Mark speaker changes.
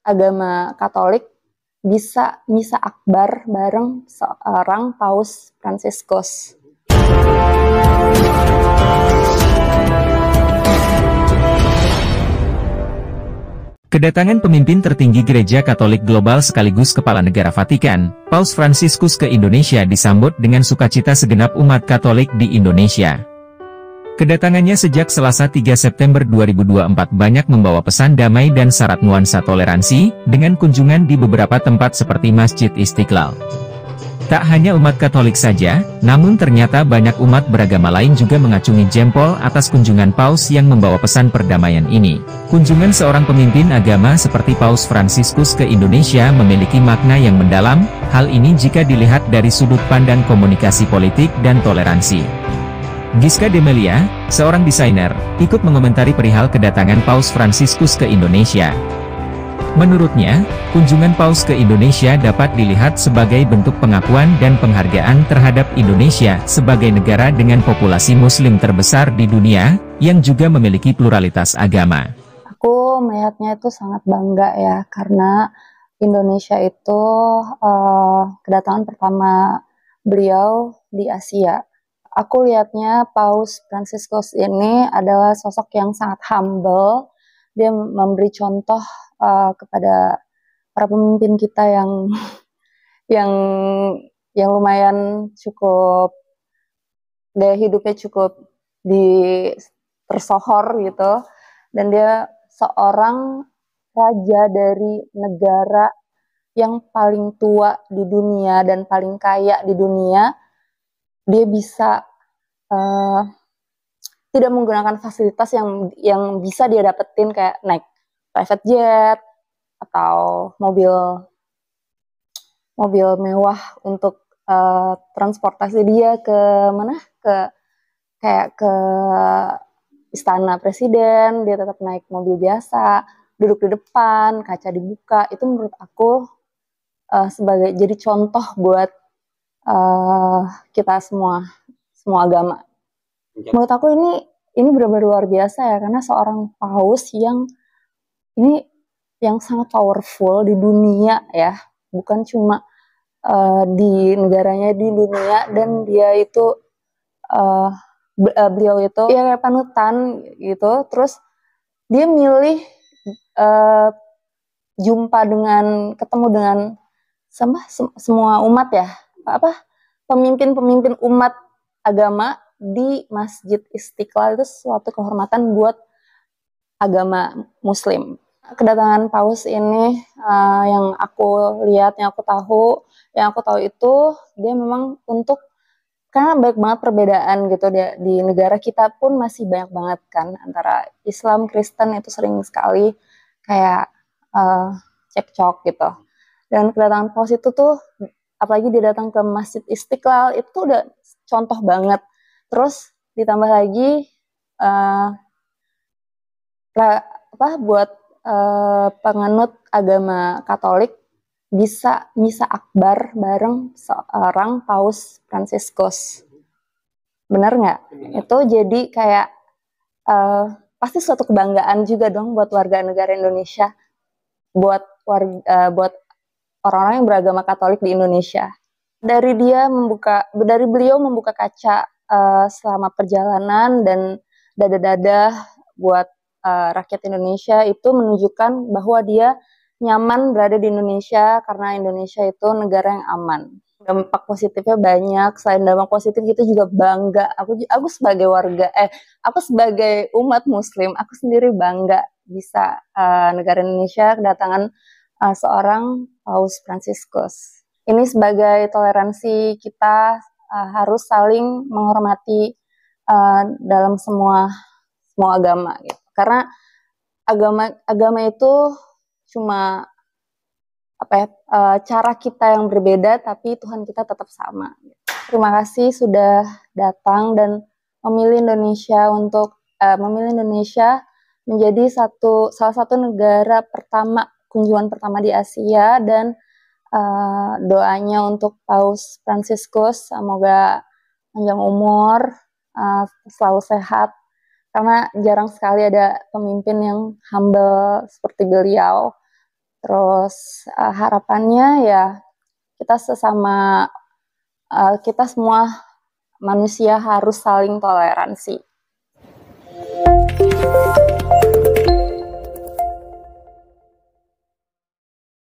Speaker 1: agama Katolik bisa misa akbar bareng seorang Paus Fransiskus.
Speaker 2: Kedatangan pemimpin tertinggi Gereja Katolik Global sekaligus Kepala Negara Vatikan, Paus Fransiskus ke Indonesia disambut dengan sukacita segenap umat Katolik di Indonesia. Kedatangannya sejak Selasa 3 September 2024 banyak membawa pesan damai dan syarat nuansa toleransi, dengan kunjungan di beberapa tempat seperti Masjid Istiqlal. Tak hanya umat Katolik saja, namun ternyata banyak umat beragama lain juga mengacungi jempol atas kunjungan Paus yang membawa pesan perdamaian ini. Kunjungan seorang pemimpin agama seperti Paus Fransiskus ke Indonesia memiliki makna yang mendalam, hal ini jika dilihat dari sudut pandang komunikasi politik dan toleransi. Giska Demelia, seorang desainer, ikut mengomentari perihal kedatangan Paus Fransiskus ke Indonesia. Menurutnya, kunjungan Paus ke Indonesia dapat dilihat sebagai bentuk pengakuan dan penghargaan terhadap Indonesia sebagai negara dengan populasi Muslim terbesar di dunia, yang juga memiliki pluralitas agama.
Speaker 1: Aku melihatnya itu sangat bangga ya, karena Indonesia itu kedatangan pertama beliau di Asia. Aku lihatnya Paus Fransiskus ini adalah sosok yang sangat humble. Dia memberi contoh kepada para pemimpin kita yang yang lumayan cukup, gaya hidupnya cukup tersohor gitu, dan dia seorang raja dari negara yang paling tua di dunia dan paling kaya di dunia. Dia bisa tidak menggunakan fasilitas yang bisa dia dapetin, kayak naik private jet atau mobil mewah untuk transportasi dia ke mana, kayak ke istana presiden. Dia tetap naik mobil biasa, duduk di depan, kaca dibuka. Itu menurut aku sebagai jadi contoh buat kita semua agama. Menurut aku ini benar-benar luar biasa ya, karena seorang paus yang sangat powerful di dunia ya, bukan cuma di negaranya, di dunia. Dan dia itu beliau itu ya kayak panutan gitu. Terus dia milih ketemu dengan semua umat ya, pemimpin umat agama di Masjid Istiqlal. Itu suatu kehormatan buat agama Muslim. Kedatangan Paus ini yang aku lihat, yang aku tahu itu dia memang karena banyak banget perbedaan gitu di negara kita pun, masih banyak banget kan antara Islam Kristen, itu sering sekali kayak cekcok gitu. Dan kedatangan Paus itu tuh, apalagi dia datang ke Masjid Istiqlal, itu udah contoh banget. Terus ditambah lagi buat penganut agama Katolik bisa misa akbar bareng seorang Paus Fransiskus. Bener nggak? Itu jadi kayak pasti suatu kebanggaan juga dong buat warga negara Indonesia, buat orang-orang yang beragama Katolik di Indonesia. Dari beliau membuka kaca selama perjalanan, dan dada-dada buat rakyat Indonesia, itu menunjukkan bahwa dia nyaman berada di Indonesia, karena Indonesia itu negara yang aman. Dampak positifnya banyak. Selain dampak positif, kita juga bangga. Aku sebagai aku sebagai umat Muslim, aku sendiri bangga bisa negara Indonesia kedatangan seorang Paus Fransiskus. Ini sebagai toleransi kita harus saling menghormati dalam semua agama gitu. Karena agama itu cuma cara kita yang berbeda, tapi Tuhan kita tetap sama. Terima kasih sudah datang dan memilih Indonesia menjadi salah satu negara kunjungan pertama di Asia. Dan doanya untuk Paus Fransiskus, semoga panjang umur, selalu sehat, karena jarang sekali ada pemimpin yang humble seperti beliau. Terus harapannya ya kita semua manusia harus saling toleransi.